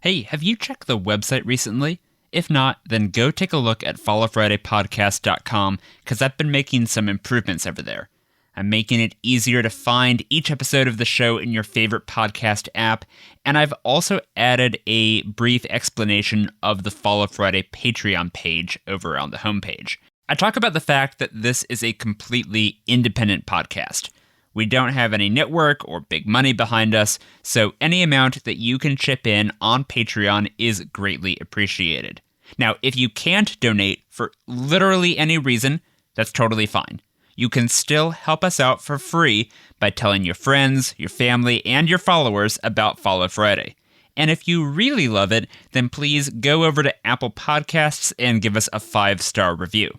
Hey, have you checked the website recently? If not, then go take a look at followfridaypodcast.com because I've been making some improvements over there. I'm making it easier to find each episode of the show in your favorite podcast app, and I've also added a brief explanation of the Follow Friday Patreon page over on the homepage. I talk about the fact that this is a completely independent podcast. We don't have any network or big money behind us, so any amount that you can chip in on Patreon is greatly appreciated. Now, if you can't donate for literally any reason, that's totally fine. You can still help us out for free by telling your friends, your family, and your followers about Follow Friday. And if you really love it, then please go over to Apple Podcasts and give us a 5-star review.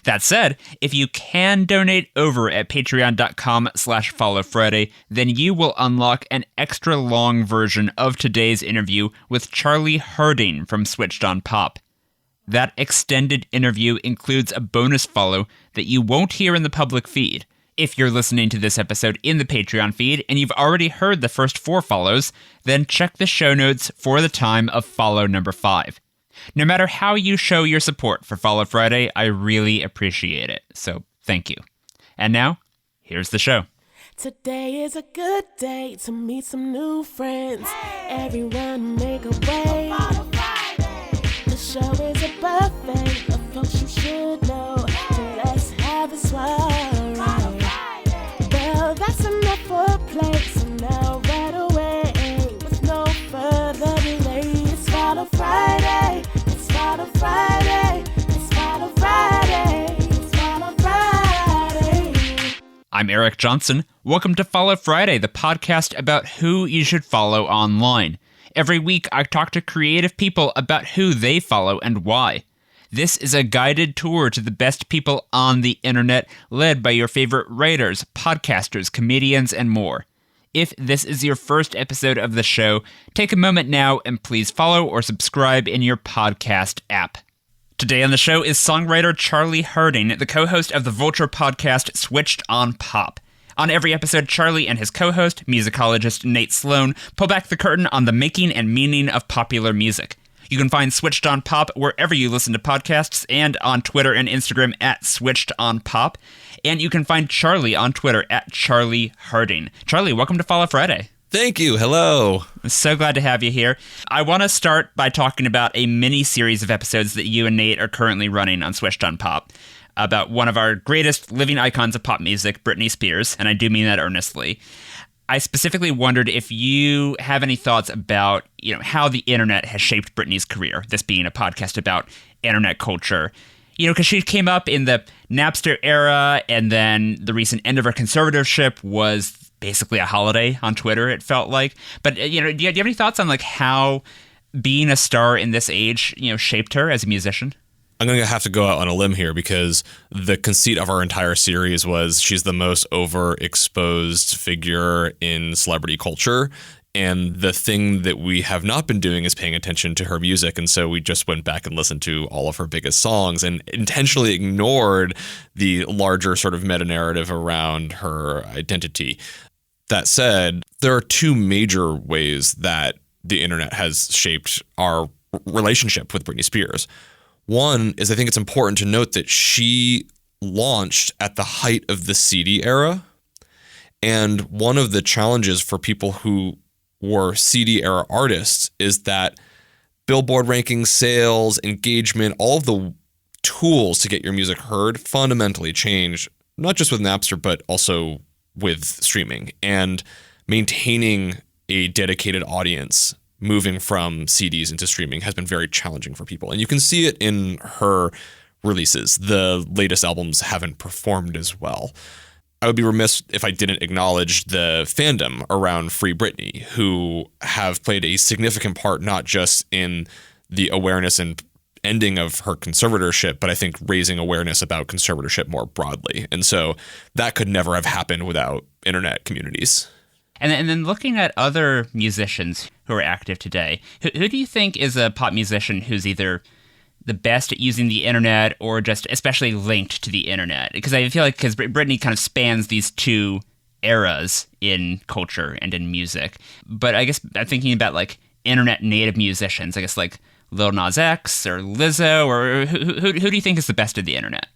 That said, if you can donate over at patreon.com/followfriday, then you will unlock an extra long version of today's interview with Charlie Harding from Switched on Pop. That extended interview includes a bonus follow that you won't hear in the public feed. If you're listening to this episode in the Patreon feed and you've already heard the first 4 follows, then check the show notes for the time of follow number 5. No matter how you show your support for Follow Friday, I really appreciate it. So thank you. And now, here's the show. Today is a good day to meet some new friends. Hey! Everyone make a way. The show is a buffet of folks you should know. So let's have a soiree. Well, that's enough for play. So now right away, with no further delay, it's Follow Friday. It's Follow Friday. It's Follow Friday. It's Follow Friday. I'm Eric Johnson. Welcome to Follow Friday, the podcast about who you should follow online. Every week, I talk to creative people about who they follow and why. This is a guided tour to the best people on the internet, led by your favorite writers, podcasters, comedians, and more. If this is your first episode of the show, take a moment now and please follow or subscribe in your podcast app. Today on the show is songwriter Charlie Harding, the co-host of the Vulture podcast Switched on Pop. On every episode, Charlie and his co-host, musicologist Nate Sloan, pull back the curtain on the making and meaning of popular music. You can find Switched on Pop wherever you listen to podcasts and on Twitter and Instagram at Switched on Pop. And you can find Charlie on Twitter at Charlie Harding. Charlie, welcome to Follow Friday. Thank you. Hello. I'm so glad to have you here. I want to start by talking about a mini-series of episodes that you and Nate are currently running on Switched on Pop about one of our greatest living icons of pop music, Britney Spears, and I do mean that earnestly. I specifically wondered if you have any thoughts about, how the internet has shaped Britney's career, this being a podcast about internet culture. Because she came up in the Napster era, and then the recent end of her conservatorship was basically a holiday on Twitter, it felt like. But, do you have any thoughts on, how being a star in this age, shaped her as a musician? I'm going to have to go out on a limb here because the conceit of our entire series was she's the most overexposed figure in celebrity culture. And the thing that we have not been doing is paying attention to her music. And so we just went back and listened to all of her biggest songs and intentionally ignored the larger sort of meta-narrative around her identity. That said, there are 2 major ways that the internet has shaped our relationship with Britney Spears. One is I think it's important to note that she launched at the height of the CD era. And one of the challenges for people who were CD era artists is that Billboard rankings, sales, engagement, all of the tools to get your music heard fundamentally changed, not just with Napster, but also with streaming, and maintaining a dedicated audience moving from CDs into streaming has been very challenging for people. And you can see it in her releases. The latest albums haven't performed as well. I would be remiss if I didn't acknowledge the fandom around Free Britney, who have played a significant part not just in the awareness and ending of her conservatorship, but I think raising awareness about conservatorship more broadly. And so that could never have happened without internet communities. And then looking at other musicians who are active today, who do you think is a pop musician who's either the best at using the internet or just especially linked to the internet? Because I feel like Britney kind of spans these 2 eras in culture and in music. But I guess I'm thinking about internet native musicians? I guess like Lil Nas X or Lizzo, or who do you think is the best of the internet?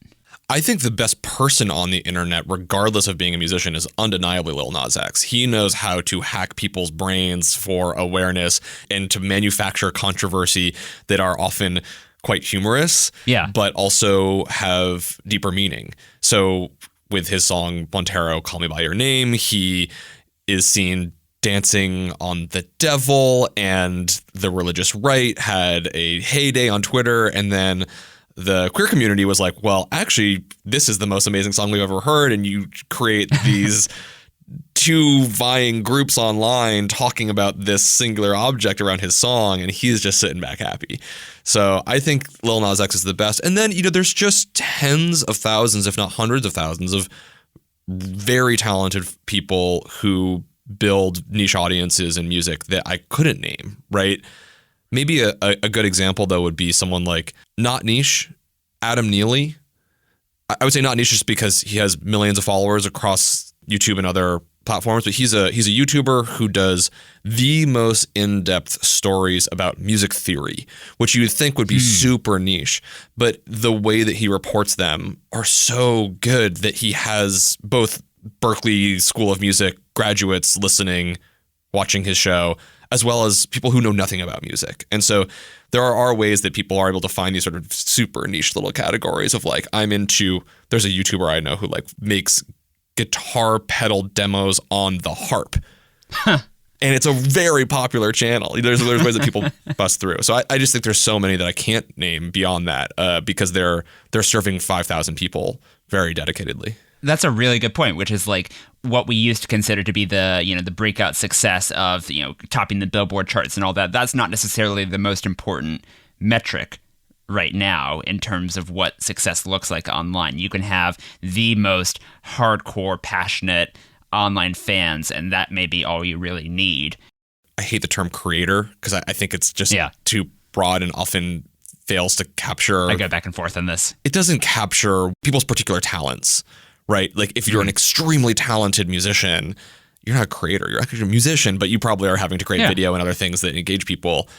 I think the best person on the internet, regardless of being a musician, is undeniably Lil Nas X. He knows how to hack people's brains for awareness and to manufacture controversy that are often quite humorous, but also have deeper meaning. So with his song Montero, Call Me By Your Name, he is seen dancing on the devil, and the religious right had a heyday on Twitter, and then the queer community was like, well, actually, this is the most amazing song we've ever heard, and you create these two vying groups online talking about this singular object around his song, and he's just sitting back happy. So I think Lil Nas X is the best. And then, there's just tens of thousands, if not hundreds of thousands, of very talented people who build niche audiences in music that I couldn't name, right? Maybe a good example, though, would be someone like, not niche, Adam Neely. I would say not niche just because he has millions of followers across YouTube and other platforms, but he's a YouTuber who does the most in-depth stories about music theory, which you would think would be super niche. But the way that he reports them are so good that he has both Berklee School of Music graduates listening, watching his show, as well as people who know nothing about music. And so there are ways that people are able to find these sort of super niche little categories of like, there's a YouTuber I know who like makes guitar pedal demos on the harp. And it's a very popular channel. There's ways that people bust through. So I just think there's so many that I can't name beyond that because they're serving 5,000 people very dedicatedly. That's a really good point, which is like what we used to consider to be the breakout success of, topping the Billboard charts and all that. That's not necessarily the most important metric right now in terms of what success looks like online. You can have the most hardcore, passionate online fans, and that may be all you really need. I hate the term creator because I think it's just too broad and often fails to capture. I go back and forth on this. It doesn't capture people's particular talents. Right? Like if you're an extremely talented musician, you're not a creator, you're actually a musician, but you probably are having to create video and other things that engage people.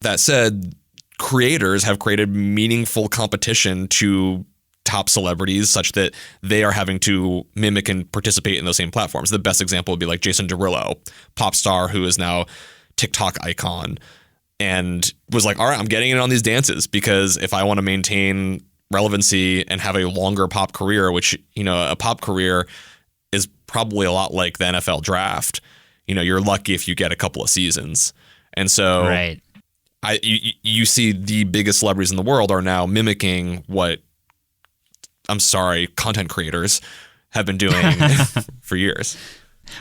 That said, creators have created meaningful competition to top celebrities such that they are having to mimic and participate in those same platforms. The best example would be like Jason Derulo, pop star who is now TikTok icon, and was like, all right, I'm getting in on these dances because if I want to maintain relevancy and have a longer pop career, which, a pop career is probably a lot like the NFL draft. You're lucky if you get a couple of seasons. And so you see the biggest celebrities in the world are now mimicking what, content creators have been doing for years.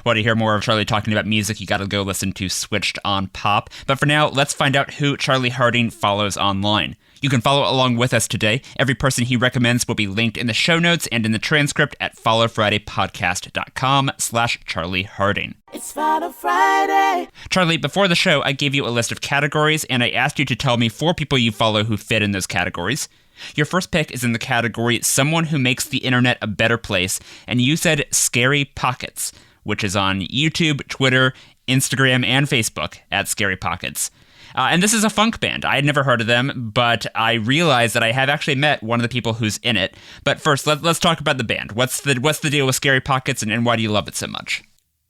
Want to hear more of Charlie talking about music? You got to go listen to Switched on Pop. But for now, let's find out who Charlie Harding follows online. You can follow along with us today. Every person he recommends will be linked in the show notes and in the transcript at followfridaypodcast.com/Charlie Harding. It's Follow Friday. Charlie, before the show, I gave you a list of categories, and I asked you to tell me 4 people you follow who fit in those categories. Your first pick is in the category Someone Who Makes the Internet a Better Place, and you said Scary Pockets, which is on YouTube, Twitter, Instagram, and Facebook at Scary Pockets. And this is a funk band. I had never heard of them, but I realized that I have actually met one of the people who's in it. But first, let's talk about the band. What's the deal with Scary Pockets, and why do you love it so much?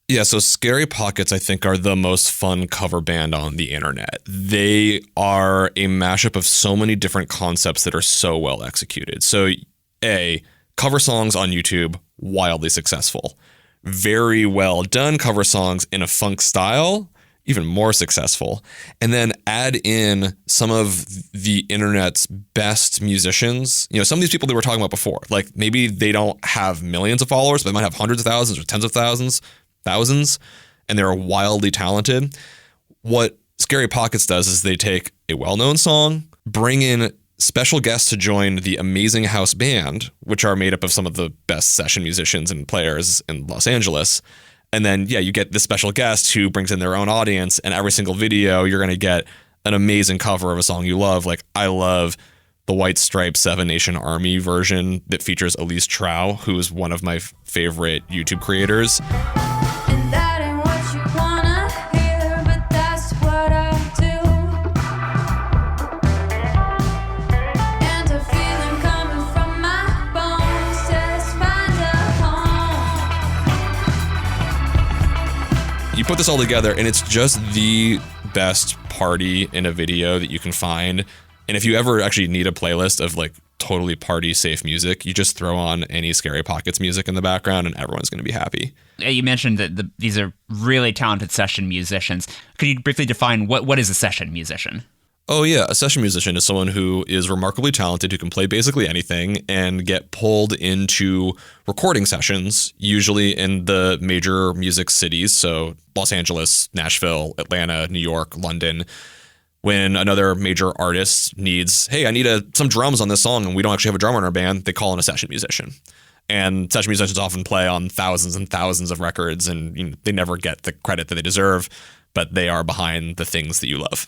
Yeah, so Scary Pockets, I think, are the most fun cover band on the internet. They are a mashup of so many different concepts that are so well executed. So, cover songs on YouTube, wildly successful. Very well done cover songs in a funk style, even more successful. And then add in some of the internet's best musicians. Some of these people that we're talking about before, like maybe they don't have millions of followers, but they might have hundreds of thousands or tens of thousands, and they're wildly talented. What Scary Pockets does is they take a well-known song, bring in special guests to join the Amazing House Band, which are made up of some of the best session musicians and players in Los Angeles. And then, you get this special guest who brings in their own audience, and every single video, you're going to get an amazing cover of a song you love. Like, I love the White Stripes 7 Nation Army version that features Elise Trow, who is one of my favorite YouTube creators. And that ain't what you wanna hear, but that's what put this all together, and it's just the best party in a video that you can find. And if you ever actually need a playlist of like totally party safe music, you just throw on any Scary Pockets music in the background and everyone's going to be happy. You mentioned that these are really talented session musicians. Could you briefly define what is a session musician? Oh yeah, a session musician is someone who is remarkably talented, who can play basically anything and get pulled into recording sessions, usually in the major music cities, so Los Angeles, Nashville, Atlanta, New York, London. When another major artist needs, hey, I need some drums on this song and we don't actually have a drummer in our band, they call in a session musician. And session musicians often play on thousands and thousands of records, and they never get the credit that they deserve, but they are behind the things that you love.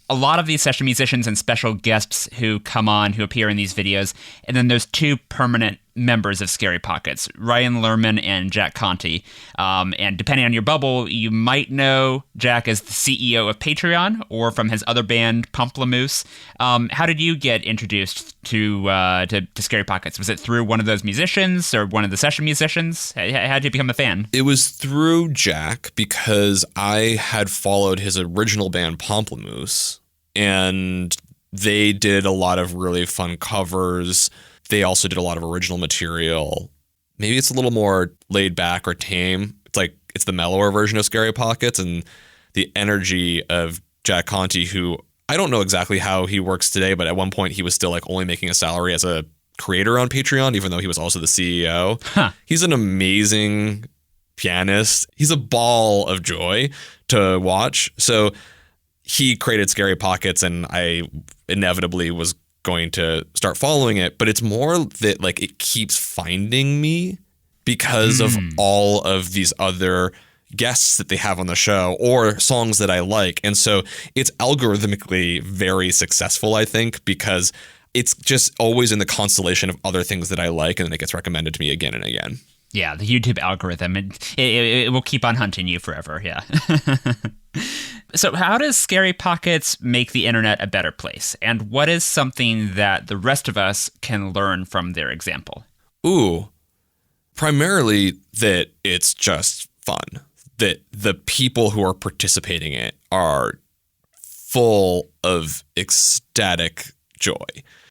A lot of these session musicians and special guests who come on, who appear in these videos, and then there's two permanent members of Scary Pockets, Ryan Lerman and Jack Conte. And depending on your bubble, you might know Jack as the CEO of Patreon or from his other band, Pomplamoose. How did you get introduced to Scary Pockets? Was it through one of those musicians or one of the session musicians? How did you become a fan? It was through Jack because I had followed his original band, Pomplamoose, and they did a lot of really fun covers. They also did a lot of original material. Maybe it's a little more laid back or tame. It's the mellower version of Scary Pockets, and the energy of Jack Conte, who I don't know exactly how he works today, but at one point he was still like only making a salary as a creator on Patreon, even though he was also the CEO. Huh. He's an amazing pianist. He's a ball of joy to watch. So he created Scary Pockets, and I inevitably was going to start following it, but it's more that like it keeps finding me because of all of these other guests that they have on the show or songs that I like. And so it's algorithmically very successful, I think, because it's just always in the constellation of other things that I like, and then it gets recommended to me again and again. Yeah, the YouTube algorithm, it will keep on hunting you forever, yeah. So how does Scary Pockets make the internet a better place? And what is something that the rest of us can learn from their example? Ooh, primarily that it's just fun. That the people who are participating in it are full of ecstatic joy.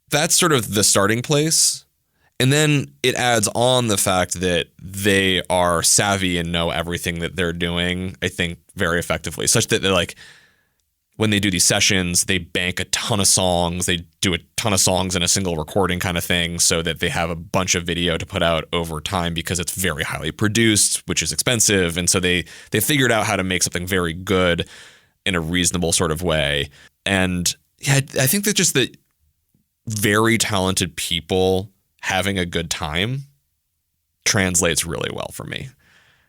That's sort of the starting place. And then it adds on the fact that they are savvy and know everything that they're doing, I think, very effectively, such that they're like, when they do these sessions, they bank a ton of songs. They do a ton of songs in a single recording kind of thing so that they have a bunch of video to put out over time because it's very highly produced, which is expensive. And so they figured out how to make something very good in a reasonable sort of way. And yeah, I think that just that very talented people having a good time translates really well for me.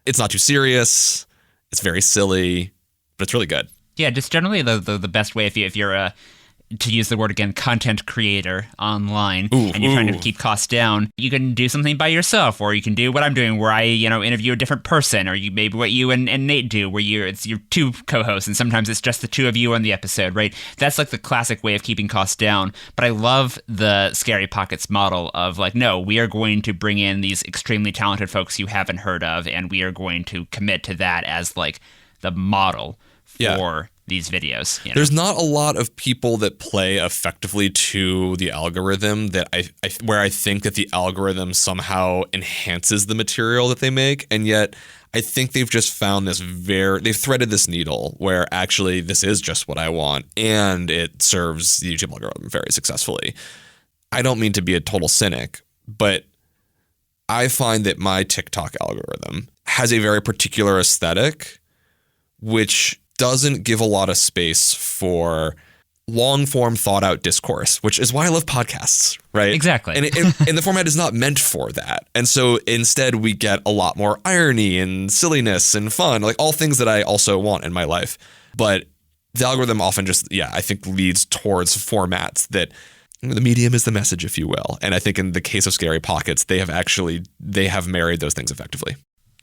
It's not too serious. It's very silly, but it's really good. Yeah, just generally the best way if you're a, to use the word again, content creator online, and you're trying to keep costs down, you can do something by yourself, or you can do what I'm doing, where I interview a different person, or maybe what you and Nate do, where it's your two co-hosts, and sometimes it's just the two of you on the episode, right? That's like the classic way of keeping costs down. But I love the Scary Pockets model of like, no, we are going to bring in these extremely talented folks you haven't heard of, and we are going to commit to that as like the model for these videos. There's not a lot of people that play effectively to the algorithm that where I think that the algorithm somehow enhances the material that they make, and yet I think they've just found they've threaded this needle where actually this is just what I want, and it serves the YouTube algorithm very successfully. I don't mean to be a total cynic, but I find that my TikTok algorithm has a very particular aesthetic, which doesn't give a lot of space for long-form, thought-out discourse, which is why I love podcasts, right? Exactly. And the format is not meant for that. And so instead we get a lot more irony and silliness and fun, like all things that I also want in my life. But the algorithm often just, I think leads towards formats that the medium is the message, if you will. And I think in the case of Scary Pockets, they have married those things effectively.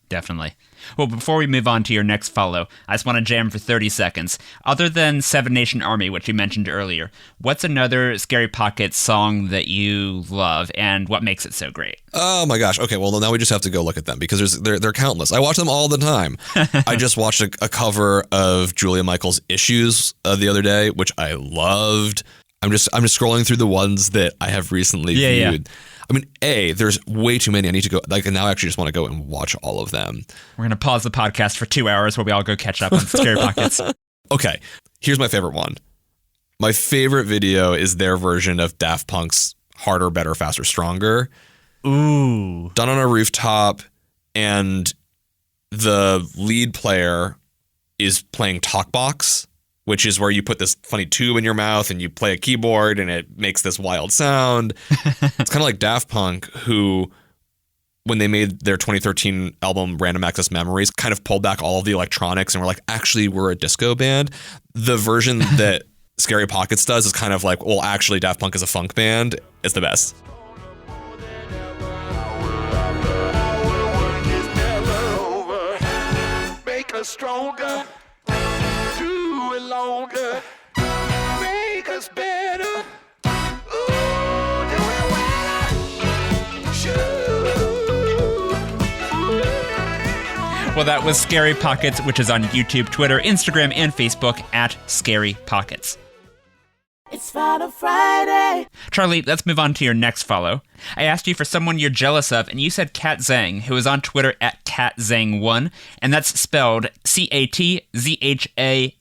Definitely. Well, before we move on to your next follow, I just want to jam for 30 seconds. Other than Seven Nation Army, which you mentioned earlier, what's another Scary Pockets song that you love, and what makes it so great? Oh my gosh. Okay, well now we just have to go look at them because they're countless. I watch them all the time. I just watched a cover of Julia Michaels' Issues the other day, which I loved. I'm just scrolling through the ones that I have recently viewed. Yeah. I mean, there's way too many. I need to go, and now I actually just want to go and watch all of them. We're going to pause the podcast for 2 hours while we all go catch up on Scary Pockets. Okay, here's my favorite one. My favorite video is their version of Daft Punk's Harder, Better, Faster, Stronger. Ooh. Done on a rooftop, and the lead player is playing Tock box, which is where you put this funny tube in your mouth and you play a keyboard and it makes this wild sound. It's kind of like Daft Punk, who, when they made their 2013 album Random Access Memories, kind of pulled back all of the electronics and were like, actually, we're a disco band. The version that Scary Pockets does is kind of like, well, actually, Daft Punk is a funk band. It's the best. Make us stronger. Longer, make us better. Ooh, do it well. Well, that was Scary Pockets, which is on YouTube, Twitter, Instagram, and Facebook at Scary Pockets. It's Final Friday. Charlie, let's move on to your next follow. I asked you for someone you're jealous of, and you said Kat Zhang, who is on Twitter at KatZhang1, and that's spelled CATZHANG,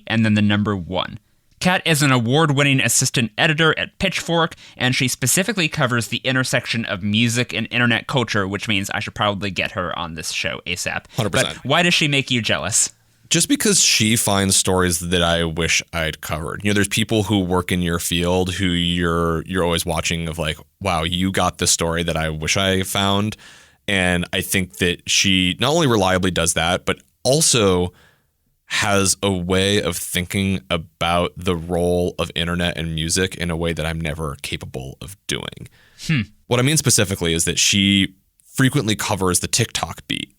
and then the number 1. Kat is an award-winning assistant editor at Pitchfork, and she specifically covers the intersection of music and internet culture, which means I should probably get her on this show ASAP. 100%. But why does she make you jealous? Just because she finds stories that I wish I'd covered. You know, there's people who work in your field who you're always watching of like, wow, you got the story that I wish I found. And I think that she not only reliably does that, but also has a way of thinking about the role of internet and music in a way that I'm never capable of doing. What I mean specifically is that she frequently covers the TikTok beat,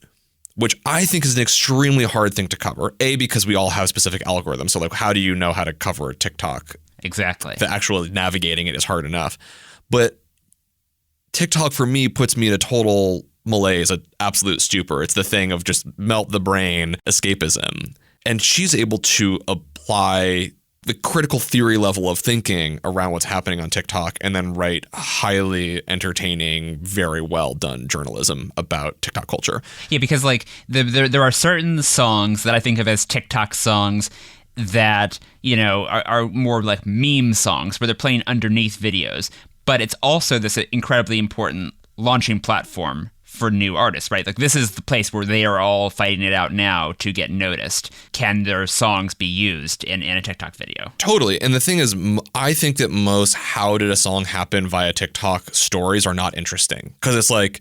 which I think is an extremely hard thing to cover. A, because we all have specific algorithms. So like, how do you know how to cover TikTok? Exactly. The actual navigating it is hard enough. But TikTok for me puts me in a total malaise, an absolute stupor. It's the thing of just melt the brain escapism. And she's able to apply the critical theory level of thinking around what's happening on TikTok and then write highly entertaining, very well done journalism about TikTok culture. Yeah, because like there are certain songs that I think of as TikTok songs that, you know, are more like meme songs where they're playing underneath videos. But it's also this incredibly important launching platform for new artists, right? Like this is the place where they are all fighting it out now to get noticed. Can their songs be used in a TikTok video? Totally. And the thing is, I think that most how did a song happen via TikTok stories are not interesting. Because it's like,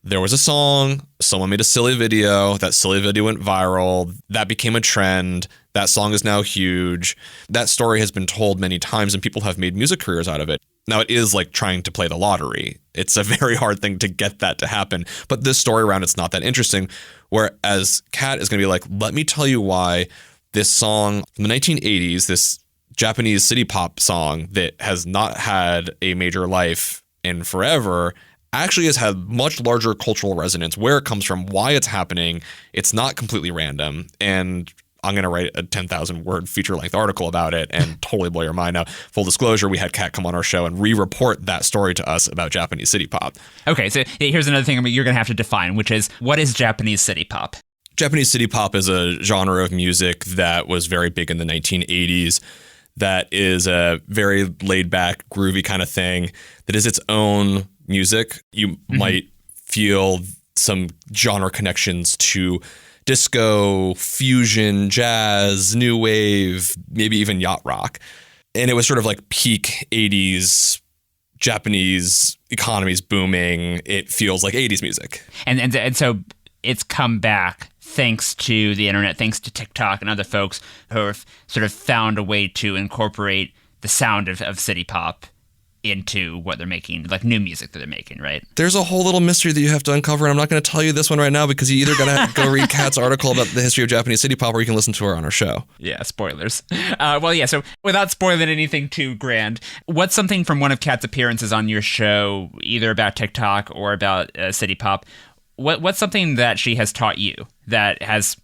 there was a song, someone made a silly video, that silly video went viral, that became a trend, that song is now huge. That story has been told many times and people have made music careers out of it. Now, it is like trying to play the lottery. It's a very hard thing to get that to happen. But this story around it's not that interesting. Whereas Kat is going to be like, let me tell you why this song from the 1980s, this Japanese city pop song that has not had a major life in forever, actually has had much larger cultural resonance, where it comes from, why it's happening. It's not completely random. And I'm going to write a 10,000 word feature-length article about it and totally blow your mind. Now, full disclosure, we had Kat come on our show and re-report that story to us about Japanese city pop. Okay, so here's another thing you're going to have to define, which is, what is Japanese city pop? Japanese city pop is a genre of music that was very big in the 1980s. That is a very laid-back, groovy kind of thing that is its own music. You might feel some genre connections to disco, fusion, jazz, new wave, maybe even yacht rock. And it was sort of like peak 80s Japanese economies booming. It feels like 80s music. And so it's come back thanks to the internet, thanks to TikTok and other folks who have sort of found a way to incorporate the sound of city pop into what they're making, like new music that they're making, right? There's a whole little mystery that you have to uncover, and I'm not going to tell you this one right now because you either got to go read Kat's article about the history of Japanese city pop, or you can listen to her on our show. Yeah, spoilers. So without spoiling anything too grand, what's something from one of Kat's appearances on your show, either about TikTok or about city pop, what's something that she has taught you that has,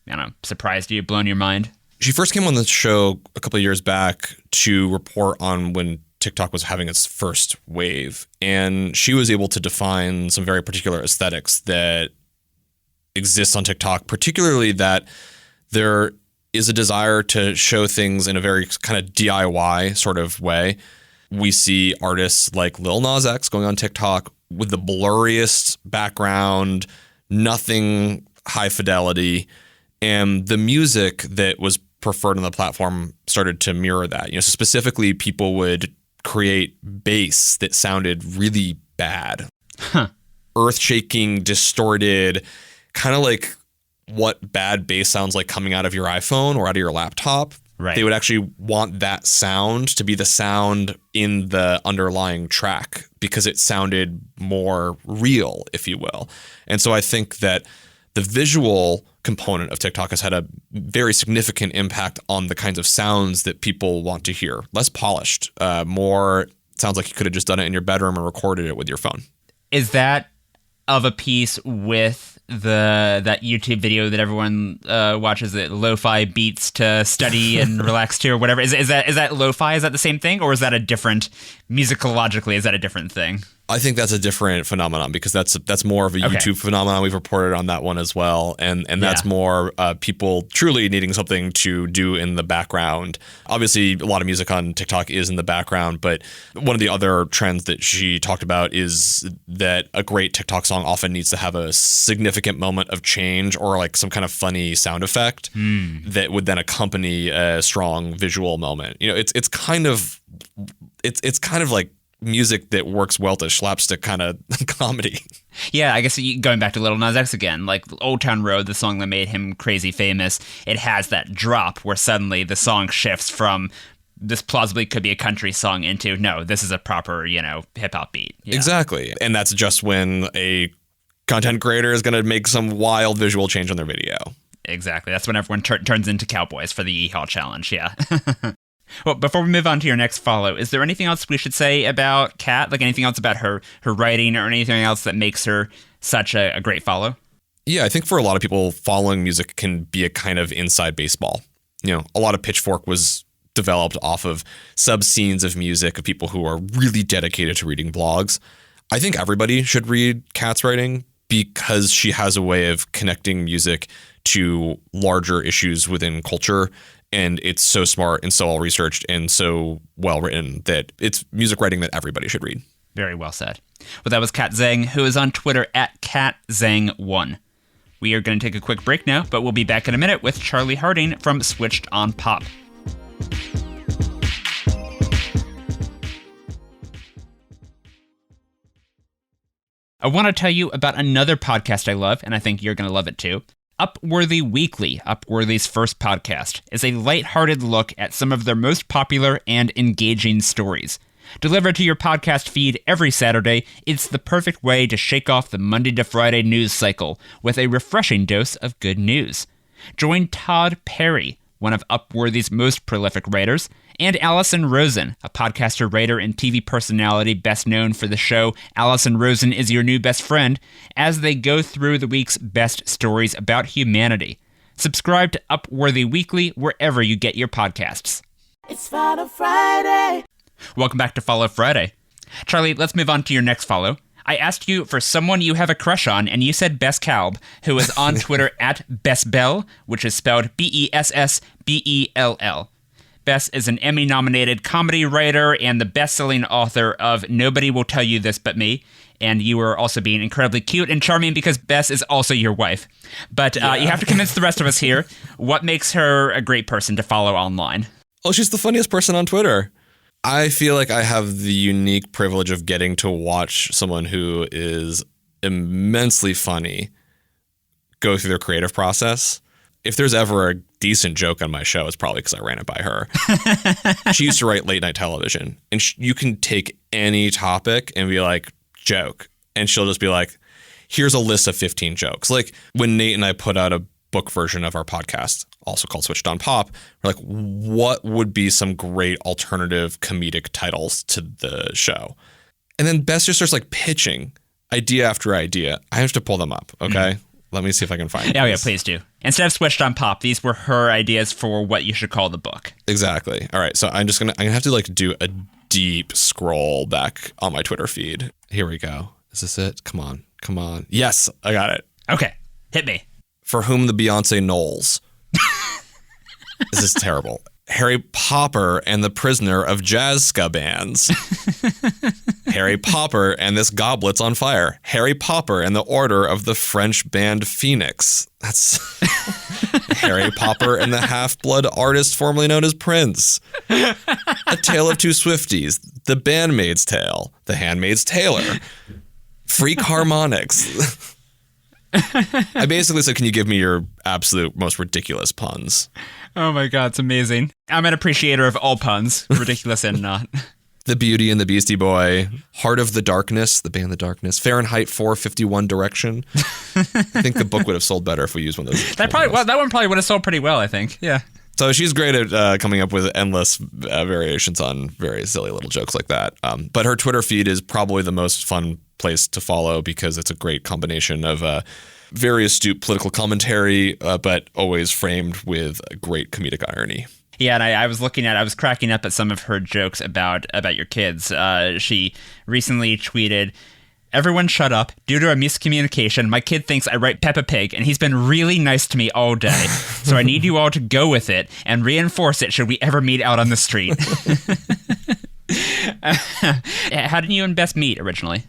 surprised you, blown your mind? She first came on the show a couple of years back to report on when TikTok was having its first wave, and she was able to define some very particular aesthetics that exist on TikTok, particularly that there is a desire to show things in a very kind of DIY sort of way. We see artists like Lil Nas X going on TikTok with the blurriest background, nothing high fidelity, and the music that was preferred on the platform started to mirror that. So specifically, people would create bass that sounded really bad. Earth-shaking, distorted, kind of like what bad bass sounds like coming out of your iPhone or out of your laptop. Right. They would actually want that sound to be the sound in the underlying track because it sounded more real, if you will. And so I think that the visual component of TikTok has had a very significant impact on the kinds of sounds that people want to hear. Less polished, more sounds like you could have just done it in your bedroom and recorded it with your phone. Is that of a piece with that YouTube video that everyone watches, it lo-fi beats to study and relax to, or whatever? Is that lo-fi? Is that the same thing, or is that a different, musicologically, is that a different thing? I think that's a different phenomenon because that's more of a YouTube phenomenon. We've reported on that one as well. And that's more people truly needing something to do in the background. Obviously, a lot of music on TikTok is in the background, but one of the other trends that she talked about is that a great TikTok song often needs to have a significant moment of change or like some kind of funny sound effect that would then accompany a strong visual moment. It's kind of like music that works well to slapstick kind of comedy. Yeah, I guess going back to Lil Nas X again, like Old Town Road, the song that made him crazy famous, it has that drop where suddenly the song shifts from this plausibly could be a country song into, no, this is a proper, hip-hop beat. Yeah. Exactly. And that's just when a content creator is going to make some wild visual change on their video. Exactly. That's when everyone turns into cowboys for the Yeehaw challenge, yeah. Well, before we move on to your next follow, is there anything else we should say about Kat? Like anything else about her writing or anything else that makes her such a great follow? Yeah, I think for a lot of people, following music can be a kind of inside baseball. A lot of Pitchfork was developed off of sub-scenes of music of people who are really dedicated to reading blogs. I think everybody should read Kat's writing because she has a way of connecting music to larger issues within culture. And it's so smart and so well researched and so well written that it's music writing that everybody should read. Very well said. Well, that was Kat Zhang, who is on Twitter at CatZhang1. We are going to take a quick break now, but we'll be back in a minute with Charlie Harding from Switched on Pop. I want to tell you about another podcast I love, and I think you're going to love it too. Upworthy Weekly, Upworthy's first podcast, is a lighthearted look at some of their most popular and engaging stories. Delivered to your podcast feed every Saturday, it's the perfect way to shake off the Monday to Friday news cycle with a refreshing dose of good news. Join Todd Perry, one of Upworthy's most prolific writers, and Allison Rosen, a podcaster, writer, and TV personality best known for the show Allison Rosen is Your New Best Friend, as they go through the week's best stories about humanity. Subscribe to Upworthy Weekly wherever you get your podcasts. It's Follow Friday. Welcome back to Follow Friday. Charlie, let's move on to your next follow. I asked you for someone you have a crush on, and you said Bess Kalb, who is on Twitter at Bessbell, which is spelled Bessbell. Bess is an Emmy-nominated comedy writer and the best-selling author of Nobody Will Tell You This But Me, and you are also being incredibly cute and charming because Bess is also your wife. But you have to convince the rest of us here. What makes her a great person to follow online? Oh, she's the funniest person on Twitter. I feel like I have the unique privilege of getting to watch someone who is immensely funny go through their creative process. If there's ever a decent joke on my show, it's probably because I ran it by her. She used to write late night television, and you can take any topic and be like, joke. And she'll just be like, here's a list of 15 jokes. Like when Nate and I put out a book version of our podcast, also called Switched on Pop, we're like, what would be some great alternative comedic titles to the show? And then Bess just starts like pitching idea after idea. I have to pull them up, okay? Let me see if I can find Oh, yeah, please do. Instead of Switched on Pop, these were her ideas for what you should call the book. Exactly. All right, so I'm gonna have to like do a deep scroll back on my Twitter feed. Here we go. Is this it? Come on. Yes, I got it. Okay, hit me. For whom the Beyonce Knowles. This is terrible. Harry Popper and the Prisoner of Jazz Ska Bands. Harry Popper and This Goblet's on Fire. Harry Popper and the Order of the French Band Phoenix. That's Harry Popper and the Half-Blood Artist formerly known as Prince. A Tale of Two Swifties. The Bandmaid's Tale. The Handmaid's Tailor. Freak Harmonics. I basically said, can you give me your absolute most ridiculous puns? Oh my God, it's amazing. I'm an appreciator of all puns, ridiculous and not. The Beauty and the Beastie Boy, Heart of the Darkness, the band The Darkness, Fahrenheit 451 Direction. I think the book would have sold better if we used one of those. That one probably would have sold pretty well, I think. Yeah. So she's great at coming up with endless variations on very silly little jokes like that. But her Twitter feed is probably the most fun place to follow because it's a great combination of very astute political commentary, but always framed with a great comedic irony. Yeah, and I was cracking up at some of her jokes about your kids. She recently tweeted, "Everyone shut up. Due to a miscommunication, my kid thinks I write Peppa Pig, and he's been really nice to me all day. So I need you all to go with it and reinforce it should we ever meet out on the street." How did you and Bess meet originally?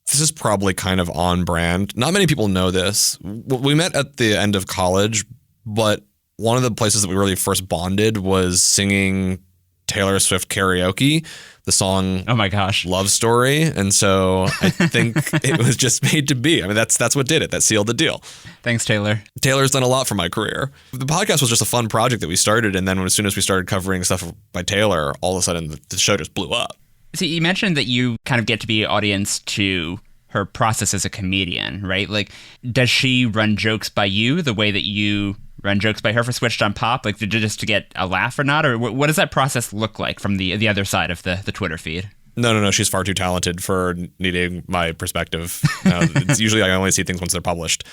This is probably kind of on brand. Not many people know this. We met at the end of college, but one of the places that we really first bonded was singing Taylor Swift karaoke, the song "Oh my gosh, Love Story." And so I think it was just made to be. I mean, that's what did it. That sealed the deal. Thanks, Taylor. Taylor's done a lot for my career. The podcast was just a fun project that we started, and then as soon as we started covering stuff by Taylor, all of a sudden the show just blew up. See, you mentioned that you kind of get to be an audience to her process as a comedian, right? Like, does she run jokes by you the way that you run jokes by her for Switched on Pop? Like, just to get a laugh or not? Or what does that process look like from the other side of the Twitter feed? No. She's far too talented for needing my perspective. It's usually I only see things once they're published.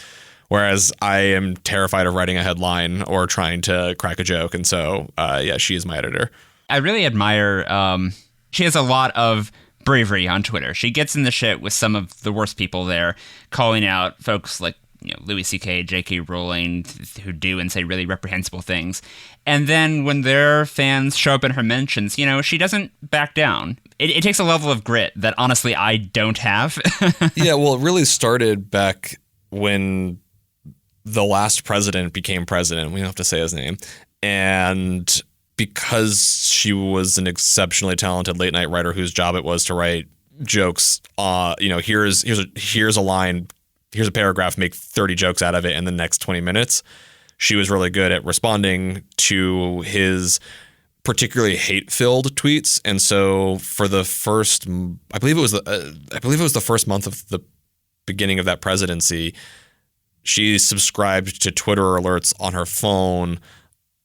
Whereas I am terrified of writing a headline or trying to crack a joke. And so, she is my editor. I really admire, she has a lot of bravery on Twitter. She gets in the shit with some of the worst people there, calling out folks like Louis C.K., J.K. Rowling, who do and say really reprehensible things. And then when their fans show up in her mentions, she doesn't back down. It takes a level of grit that honestly I don't have. Yeah, well, it really started back when the last president became president. We don't have to say his name. And because she was an exceptionally talented late night writer whose job it was to write jokes, here's a line, here's a paragraph, make 30 jokes out of it in the next 20 minutes. She was really good at responding to his particularly hate-filled tweets. And so for the first, I believe it was the first month of the beginning of that presidency, she subscribed to Twitter alerts on her phone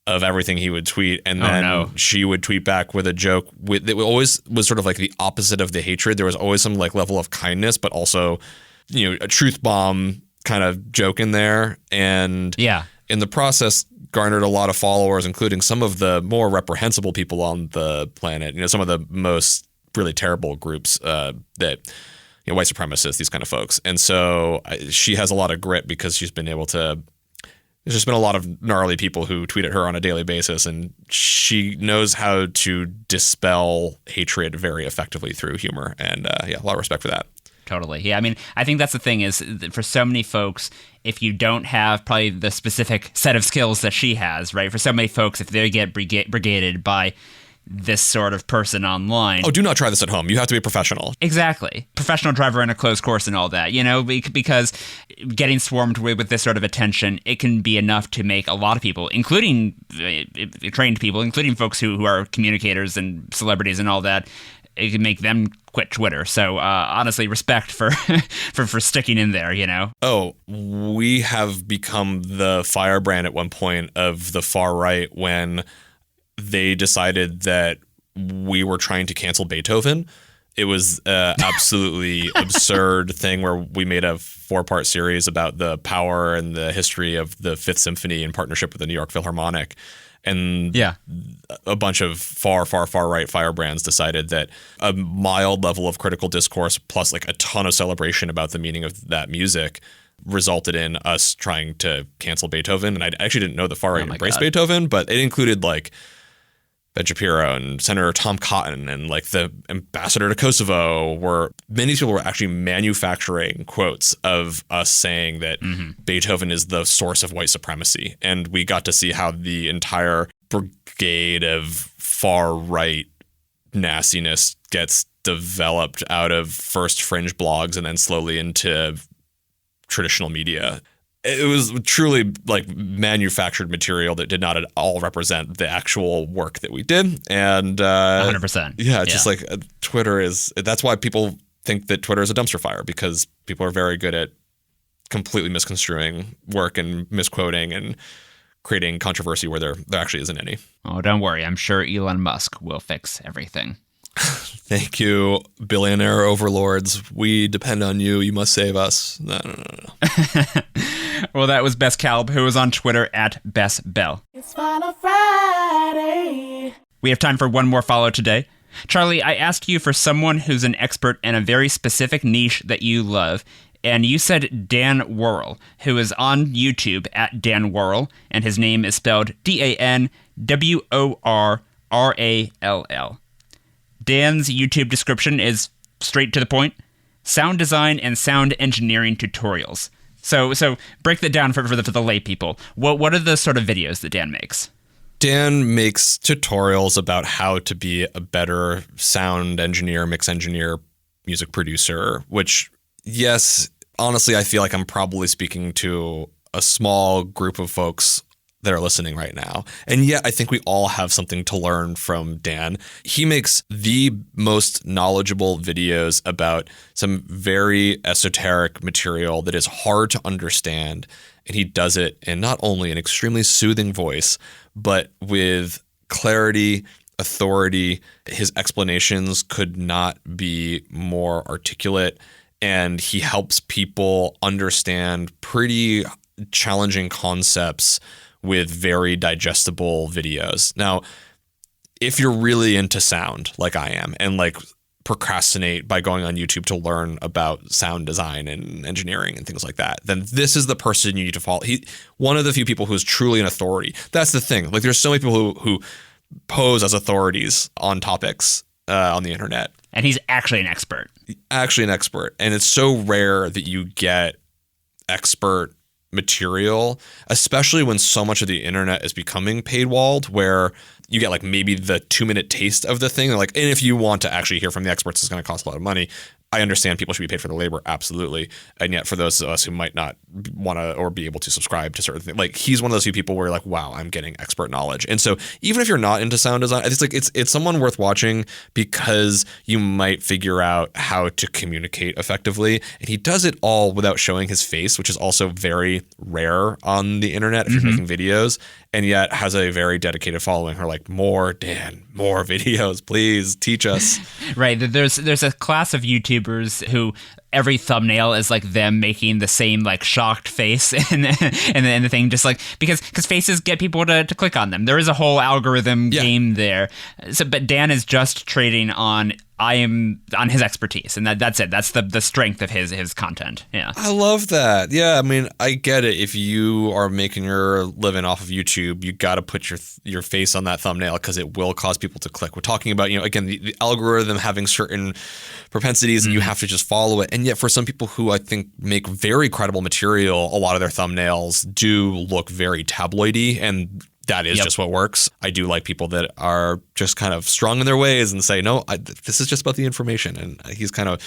of everything he would tweet, and then she would tweet back with a joke that always was sort of like the opposite of the hatred. There was always some like level of kindness, but also, a truth bomb kind of joke in there. And in the process garnered a lot of followers, including some of the more reprehensible people on the planet. Some of the most really terrible groups that white supremacists, these kind of folks. And so she has a lot of grit because she's been able to. There's just been a lot of gnarly people who tweet at her on a daily basis, and she knows how to dispel hatred very effectively through humor. And a lot of respect for that. Totally. Yeah, I mean, I think that's the thing is for so many folks, if you don't have probably the specific set of skills that she has, right? For so many folks, if they get brigaded by this sort of person online. Oh, do not try this at home. You have to be a professional. Exactly. Professional driver in a closed course and all that, because getting swarmed with this sort of attention, it can be enough to make a lot of people, including trained people, including folks who are communicators and celebrities and all that, it can make them quit Twitter. So honestly, respect for for sticking in there, Oh, we have become the firebrand at one point of the far right when they decided that we were trying to cancel Beethoven. It was an absolutely absurd thing where we made a 4-part series about the power and the history of the Fifth Symphony in partnership with the New York Philharmonic. And a bunch of far right firebrands decided that a mild level of critical discourse plus like a ton of celebration about the meaning of that music resulted in us trying to cancel Beethoven. And I actually didn't know the far right embraced Beethoven, but it included like Ben Shapiro and Senator Tom Cotton and like the ambassador to Kosovo, where many people were actually manufacturing quotes of us saying that Beethoven is the source of white supremacy. And we got to see how the entire brigade of far right nastiness gets developed out of first fringe blogs and then slowly into traditional media. It was truly like manufactured material that did not at all represent the actual work that we did. And 100%. Yeah, just like Twitter that's why people think that Twitter is a dumpster fire, because people are very good at completely misconstruing work and misquoting and creating controversy where there actually isn't any. Oh, don't worry. I'm sure Elon Musk will fix everything. Thank you, billionaire overlords. We depend on you. You must save us. No. Well, that was Bess Calb, who was on Twitter at BessBell. It's Follow Friday. We have time for one more follow today. Charlie, I asked you for someone who's an expert in a very specific niche that you love, and you said Dan Worrall, who is on YouTube at Dan Worrall, and his name is spelled DanWorrall. Dan's YouTube description is straight to the point: sound design and sound engineering tutorials. So break that down for the lay people. What are the sort of videos that Dan makes? Dan makes tutorials about how to be a better sound engineer, mix engineer, music producer, which, yes, honestly, I feel like I'm probably speaking to a small group of folks that are listening right now. And yet I think we all have something to learn from Dan. He makes the most knowledgeable videos about some very esoteric material that is hard to understand. And he does it in not only an extremely soothing voice, but with clarity, authority. His explanations could not be more articulate. And he helps people understand pretty challenging concepts with very digestible videos. Now, if you're really into sound like I am and like procrastinate by going on YouTube to learn about sound design and engineering and things like that, then this is the person you need to follow. He's one of the few people who's truly an authority. That's the thing. Like, there's so many people who pose as authorities on topics on the internet. And he's actually an expert. And it's so rare that you get expert material, especially when so much of the internet is becoming paywalled, where you get like maybe the 2-minute taste of the thing. They're like, and if you want to actually hear from the experts, it's going to cost a lot of money. I understand people should be paid for the labor, absolutely. And yet for those of us who might not want to or be able to subscribe to certain things, like he's one of those few people where you're like, wow, I'm getting expert knowledge. And so even if you're not into sound design, it's like it's someone worth watching because you might figure out how to communicate effectively. And he does it all without showing his face, which is also very rare on the internet if you're making videos, and yet has a very dedicated following who are like, more Dan, more videos, please teach us. Right. There's a class of YouTubers who every thumbnail is like them making the same like shocked face and the thing, just like because faces get people to click on them. There is a whole algorithm game there. So, but Dan is just trading on his expertise, and that's it. That's the strength of his content. Yeah, I love that. Yeah, I mean, I get it. If you are making your living off of YouTube, you got to put your face on that thumbnail because it will cause people to click. We're talking about, again, the algorithm having certain propensities, and you have to just follow it. And yet, for some people who I think make very credible material, a lot of their thumbnails do look very tabloidy, and that is just what works. I do like people that are just kind of strong in their ways and say, no, this is just about the information. And he's kind of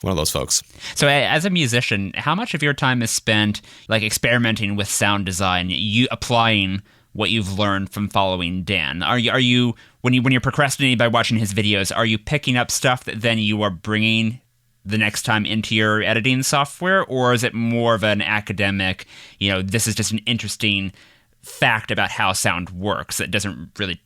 one of those folks. So as a musician, how much of your time is spent like experimenting with sound design, you applying what you've learned from following Dan? Are you when you're procrastinating by watching his videos, are you picking up stuff that then you are bringing the next time into your editing software, or is it more of an academic, this is just an interesting fact about how sound works that doesn't really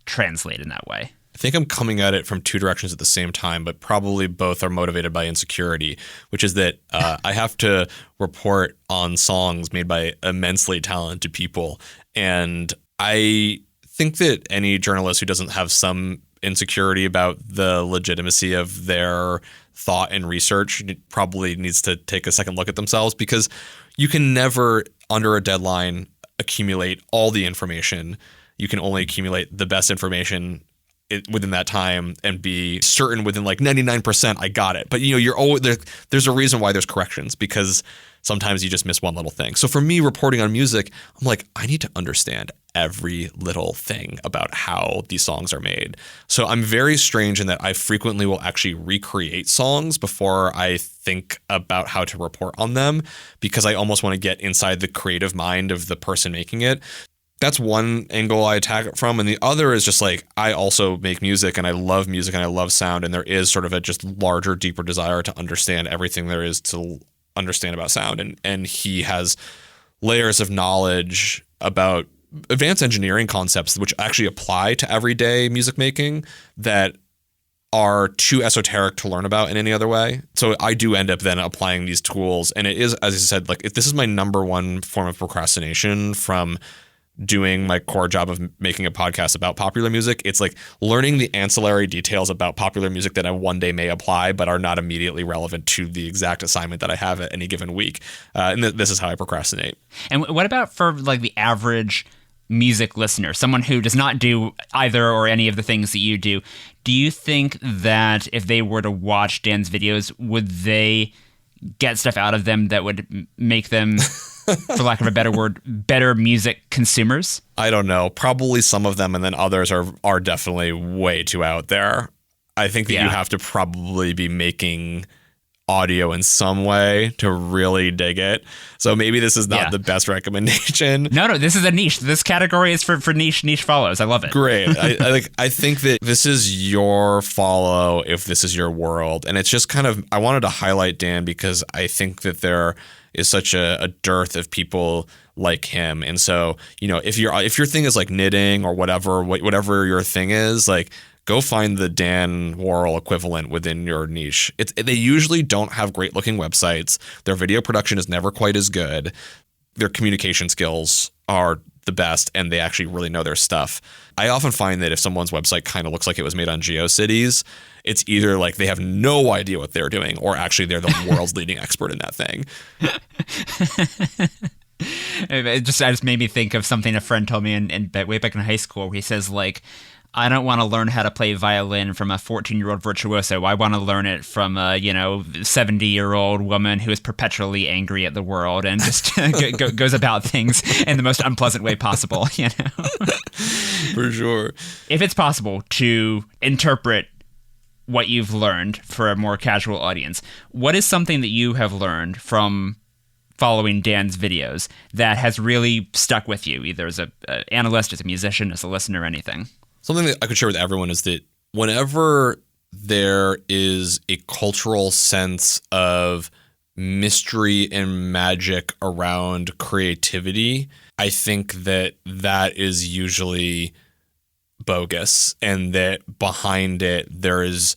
translate in that way? I think I'm coming at it from two directions at the same time, but probably both are motivated by insecurity, which is that I have to report on songs made by immensely talented people. And I think that any journalist who doesn't have some insecurity about the legitimacy of their thought and research probably needs to take a second look at themselves, because you can never, under a deadline, accumulate all the information. You can only accumulate the best information within that time and be certain within like 99% I got it. But you're always there's a reason why there's corrections, because sometimes you just miss one little thing. So for me, reporting on music, I'm like, I need to understand every little thing about how these songs are made. So I'm very strange in that I frequently will actually recreate songs before I think about how to report on them, because I almost want to get inside the creative mind of the person making it. That's one angle I attack it from. And the other is just like, I also make music and I love music and I love sound. And there is sort of a just larger, deeper desire to understand everything there is to understand about sound. And he has layers of knowledge about advanced engineering concepts which actually apply to everyday music making that are too esoteric to learn about in any other way. So I do end up then applying these tools. And it is, as I said, like, if this is my number one form of procrastination from doing my core job of making a podcast about popular music. It's like learning the ancillary details about popular music that I one day may apply, but are not immediately relevant to the exact assignment that I have at any given week. And this is how I procrastinate. And what about for like the average music listener, someone who does not do either or any of the things that you do? Do you think that if they were to watch Dan's videos, would they get stuff out of them that would make them, for lack of a better word, better music consumers? I don't know. Probably some of them, and then others are definitely way too out there. I think that you have to probably be making audio in some way to really dig it. So maybe this is not the best recommendation. No, this is a niche. This category is for niche follows. I love it. Great. I think that this is your follow if this is your world. And it's just kind of, I wanted to highlight Dan because I think that there is such a dearth of people like him. And so, if your thing is like knitting or whatever your thing is, like, go find the Dan Worrall equivalent within your niche. They usually don't have great looking websites. Their video production is never quite as good. Their communication skills are the best, and they actually really know their stuff. I often find that if someone's website kind of looks like it was made on GeoCities, it's either like they have no idea what they're doing, or actually they're the world's leading expert in that thing. It just made me think of something a friend told me in way back in high school, where he says, like, I don't want to learn how to play violin from a 14-year-old virtuoso. I want to learn it from a 70-year-old woman who is perpetually angry at the world and just goes about things in the most unpleasant way possible. For sure. If it's possible to interpret what you've learned for a more casual audience, what is something that you have learned from following Dan's videos that has really stuck with you, either as an analyst, as a musician, as a listener, anything? Something that I could share with everyone is that whenever there is a cultural sense of mystery and magic around creativity, I think that is usually bogus, and that behind it there is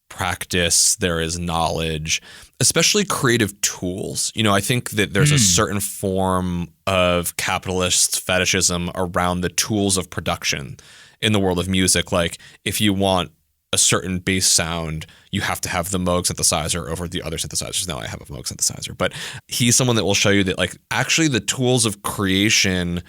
practice, there is knowledge, especially creative tools. I think that there's a certain form of capitalist fetishism around the tools of production in the world of music. Like, if you want a certain bass sound, you have to have the Moog synthesizer over the other synthesizers. Now I have a Moog synthesizer, but he's someone that will show you that, like, actually the tools of creation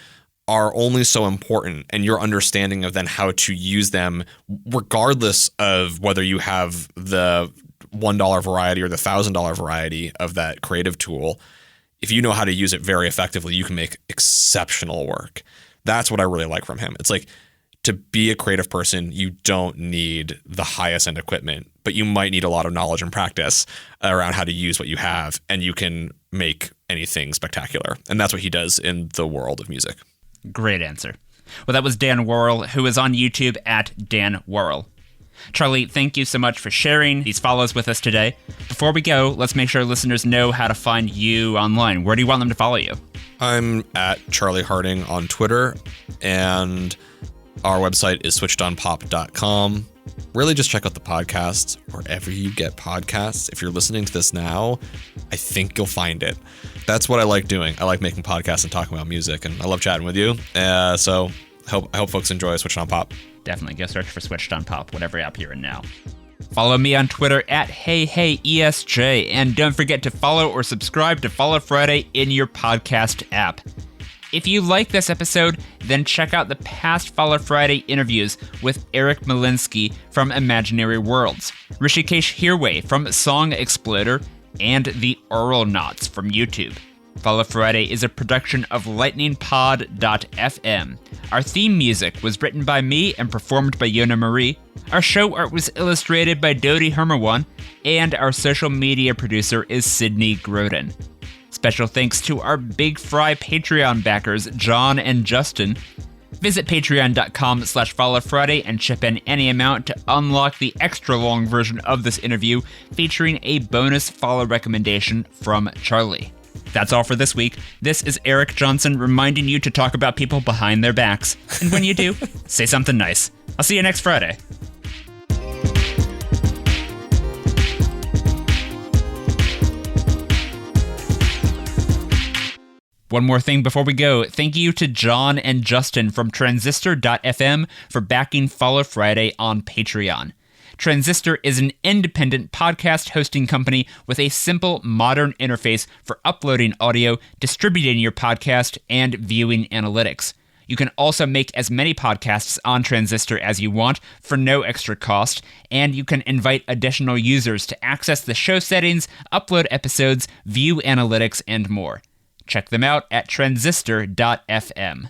are only so important, and your understanding of then how to use them, regardless of whether you have the $1 variety or the $1,000 variety of that creative tool, if you know how to use it very effectively, you can make exceptional work. That's what I really like from him. It's like, to be a creative person, you don't need the highest end equipment, but you might need a lot of knowledge and practice around how to use what you have, and you can make anything spectacular. And that's what he does in the world of music. Great answer. Well, that was Dan Worrall, who is on YouTube at Dan Worrall. Charlie, thank you so much for sharing these follows with us today. Before we go, let's make sure listeners know how to find you online. Where do you want them to follow you? I'm at Charlie Harding on Twitter, and our website is switchedonpop.com. Really just check out the podcast wherever you get podcasts. If you're listening to this now, I think you'll find it. That's what I like doing. I like making podcasts and talking about music, and I love chatting with you. So I hope folks enjoy Switched on Pop. Definitely go search for Switched on Pop, whatever app you're in now. Follow me on Twitter at HeyHeyESJ, and don't forget to follow or subscribe to Follow Friday in your podcast app. If you like this episode, then check out the past Follow Friday interviews with Eric Malinsky from Imaginary Worlds, Rishikesh Hirway from Song Exploder, and the Auralnauts from YouTube. Follow Friday is a production of lightningpod.fm. Our theme music was written by me and performed by Yona Marie. Our show art was illustrated by Dodi Hermawan, and our social media producer is Sydney Groden. Special thanks to our Big Fry Patreon backers, John and Justin. Visit patreon.com/followfriday and chip in any amount to unlock the extra long version of this interview, featuring a bonus follow recommendation from Charlie. That's all for this week. This is Eric Johnson reminding you to talk about people behind their backs. And when you do, say something nice. I'll see you next Friday. One more thing before we go. Thank you to John and Justin from Transistor.fm for backing Follow Friday on Patreon. Transistor is an independent podcast hosting company with a simple, modern interface for uploading audio, distributing your podcast, and viewing analytics. You can also make as many podcasts on Transistor as you want for no extra cost, and you can invite additional users to access the show settings, upload episodes, view analytics, and more. Check them out at transistor.fm.